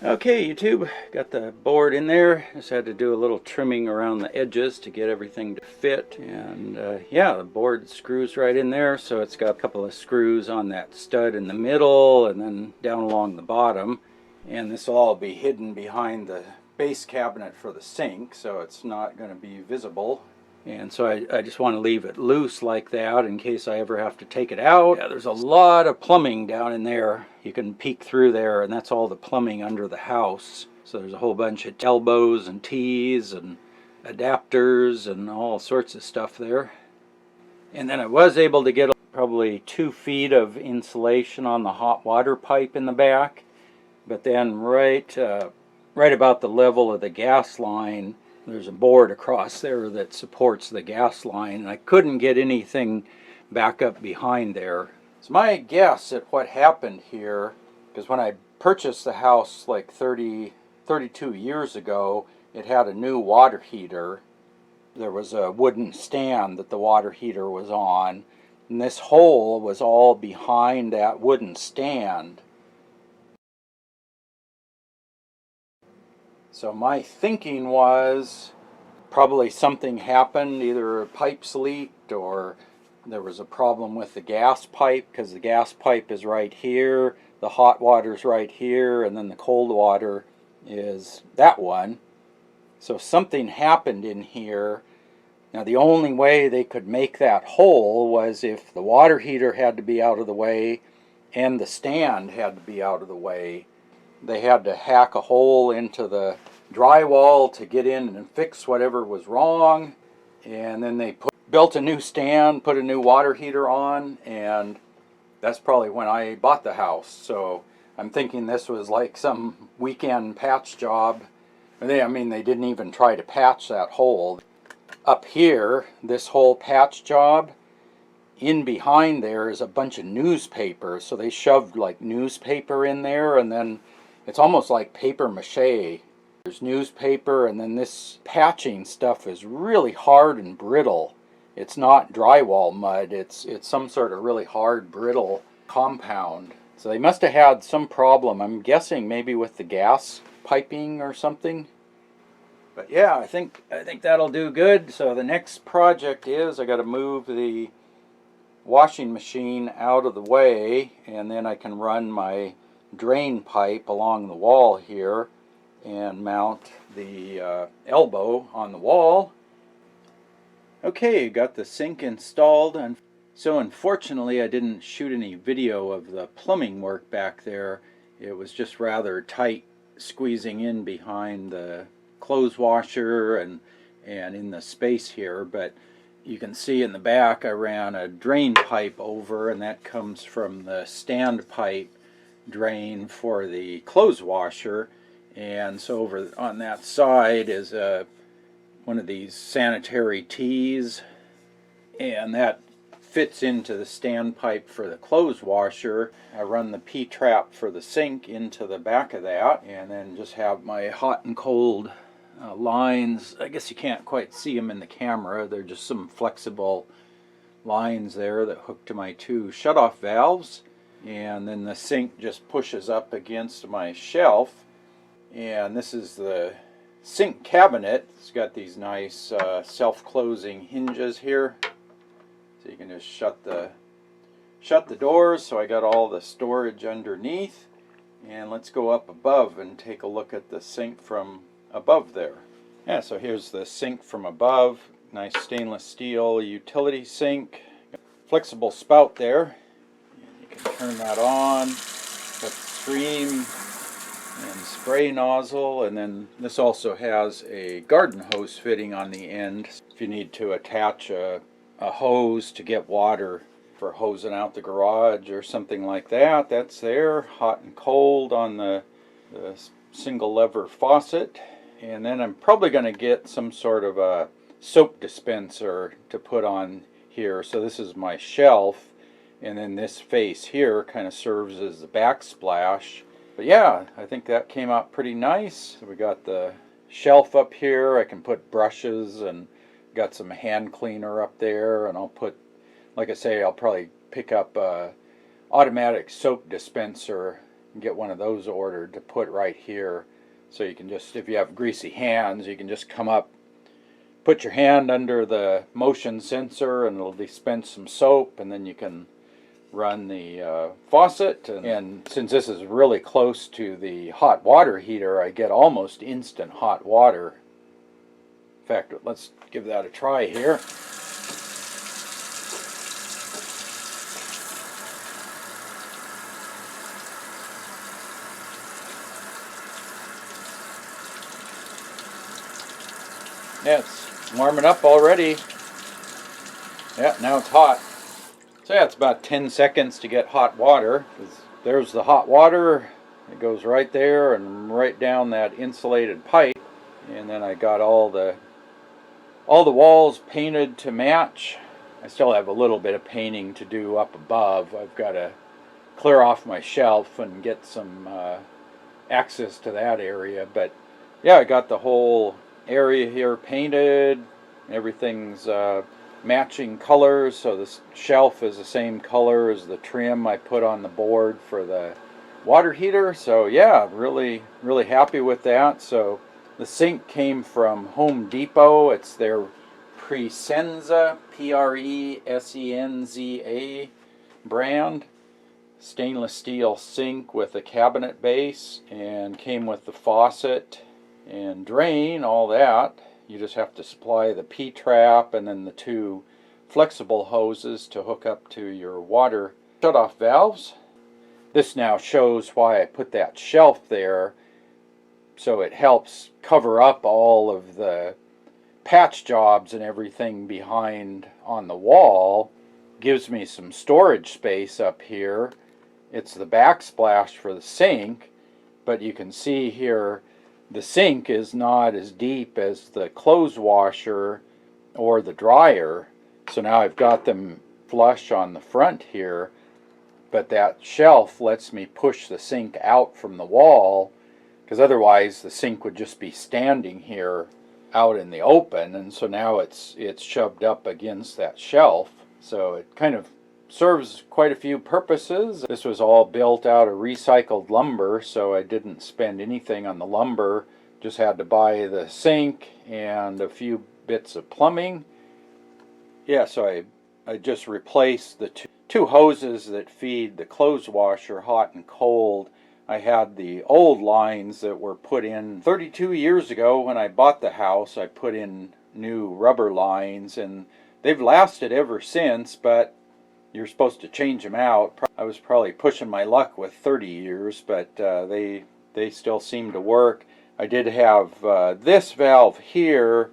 Okay, YouTube, got the board in there. Just had to do a little trimming around the edges to get everything to fit. And yeah, the board screws right in there. So it's got a couple of screws on that stud in the middle and then down along the bottom. And this will all be hidden behind the base cabinet for the sink, so it's not going to be visible. And so I just want to leave it loose like that in case I ever have to take it out. Yeah, there's a lot of plumbing down in there. You can peek through there, and that's all the plumbing under the house. So there's a whole bunch of elbows and T's and adapters and all sorts of stuff there. And then I was able to get probably 2 feet of insulation on the hot water pipe in the back. But then right about the level of the gas line, there's a board across there that supports the gas line, and I couldn't get anything back up behind there. So my guess at what happened here, because when I purchased the house like 32 years ago, it had a new water heater. There was a wooden stand that the water heater was on, and this hole was all behind that wooden stand. So my thinking was probably something happened, either pipes leaked or there was a problem with the gas pipe, because the gas pipe is right here, the hot water's right here, and then the cold water is that one. So something happened in here. Now the only way they could make that hole was if the water heater had to be out of the way and the stand had to be out of the way. They had to hack a hole into the drywall to get in and fix whatever was wrong, and then they built a new stand, put a new water heater on, and that's probably when I bought the house. So I'm thinking this was like some weekend patch job. I mean, they didn't even try to patch that hole. Up here, this whole patch job, in behind there is a bunch of newspaper, so they shoved like newspaper in there, and then it's almost like paper mache. There's newspaper, and then this patching stuff is really hard and brittle. It's not drywall mud, it's some sort of really hard, brittle compound. So they must have had some problem, I'm guessing maybe with the gas piping or something. But yeah, I think that'll do good. So the next project is I got to move the washing machine out of the way, and then I can run my drain pipe along the wall here and mount the elbow on the wall. Okay, got the sink installed, and so unfortunately I didn't shoot any video of the plumbing work back there. It was just rather tight squeezing in behind the clothes washer and in the space here, but you can see in the back I ran a drain pipe over, and that comes from the standpipe drain for the clothes washer. And so over on that side is one of these sanitary tees, and that fits into the standpipe for the clothes washer. I run the P-trap for the sink into the back of that, and then just have my hot and cold lines. I guess you can't quite see them in the camera. They're just some flexible lines there that hook to my 2 shut-off valves. And then the sink just pushes up against my shelf. And this is the sink cabinet. It's got these nice self-closing hinges here. So you can just shut the doors. So I got all the storage underneath. And let's go up above and take a look at the sink from above there. Yeah, so here's the sink from above. Nice stainless steel utility sink. Flexible spout there. You can turn that on. Got the stream and spray nozzle, and then this also has a garden hose fitting on the end if you need to attach a hose to get water for hosing out the garage or something like that. That's there. Hot and cold on the single lever faucet. And then I'm probably going to get some sort of a soap dispenser to put on here. So this is my shelf, and then this face here kind of serves as the backsplash. But yeah, I think that came out pretty nice. So we got the shelf up here. I can put brushes, and got some hand cleaner up there, and I'll put, like I say, I'll probably pick up a automatic soap dispenser get one of those ordered to put right here. So you can just, if you have greasy hands, you can just come up, put your hand under the motion sensor and it'll dispense some soap, and then you can run the faucet. And since this is really close to the hot water heater, I get almost instant hot water. In fact, let's give that a try here. Yeah, it's warming up already. Yeah, now it's hot. So yeah, it's about 10 seconds to get hot water. There's the hot water. It goes right there and right down that insulated pipe. And then I got all the walls painted to match. I still have a little bit of painting to do up above. I've got to clear off my shelf and get some access to that area. But yeah, I got the whole area here painted. Everything's matching colors, so this shelf is the same color as the trim I put on the board for the water heater. So yeah, really happy with that. So the sink came from Home Depot. It's their Presenza, Presenza brand. Stainless steel sink with a cabinet base, and came with the faucet and drain, all that. You just have to supply the P-trap and then the two flexible hoses to hook up to your water shutoff valves. This now shows why I put that shelf there, so it helps cover up all of the patch jobs and everything behind on the wall. Gives me some storage space up here. It's the backsplash for the sink, but you can see here the sink is not as deep as the clothes washer or the dryer. So now I've got them flush on the front here, but that shelf lets me push the sink out from the wall, because otherwise the sink would just be standing here out in the open, and so now it's shoved up against that shelf. So it kind of serves quite a few purposes. This was all built out of recycled lumber, so I didn't spend anything on the lumber. Just had to buy the sink and a few bits of plumbing. Yeah, so I just replaced the two hoses that feed the clothes washer hot and cold. I had the old lines that were put in 32 years ago when I bought the house. I put in new rubber lines, and they've lasted ever since, but you're supposed to change them out. I was probably pushing my luck with 30 years, but they still seem to work. I did have this valve here.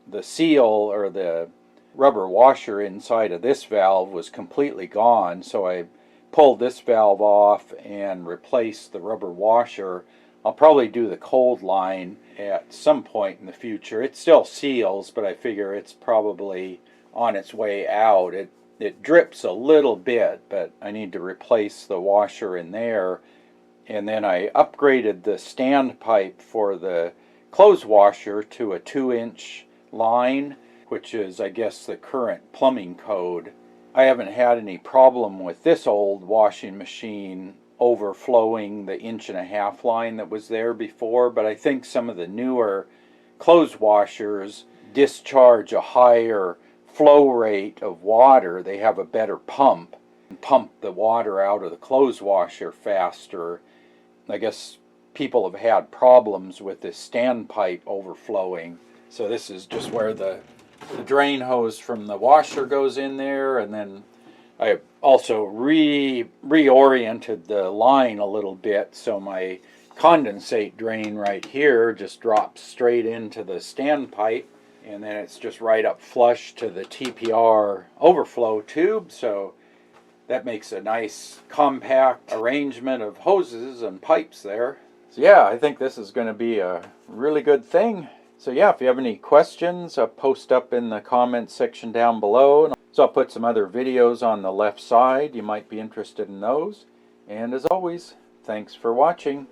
The seal, or the rubber washer inside of this valve, was completely gone, so I pulled this valve off and replaced the rubber washer. I'll probably do the cold line at some point in the future. It still seals, but I figure it's probably on its way out. It drips a little bit, but I need to replace the washer in there. And then I upgraded the standpipe for the clothes washer to a 2-inch line, which is, I guess, the current plumbing code. I haven't had any problem with this old washing machine overflowing the 1.5-inch line that was there before, but I think some of the newer clothes washers discharge a higher flow rate of water. They have a better pump and pump the water out of the clothes washer faster. I guess people have had problems with this standpipe overflowing. So this is just where the drain hose from the washer goes in there, and then I also reoriented the line a little bit, so my condensate drain right here just drops straight into the standpipe, and then it's just right up flush to the TPR overflow tube. So that makes a nice compact arrangement of hoses and pipes there. So yeah, I think this is going to be a really good thing. So yeah, if you have any questions, post up in the comments section down below. So I'll put some other videos on the left side. You might be interested in those. And as always, thanks for watching.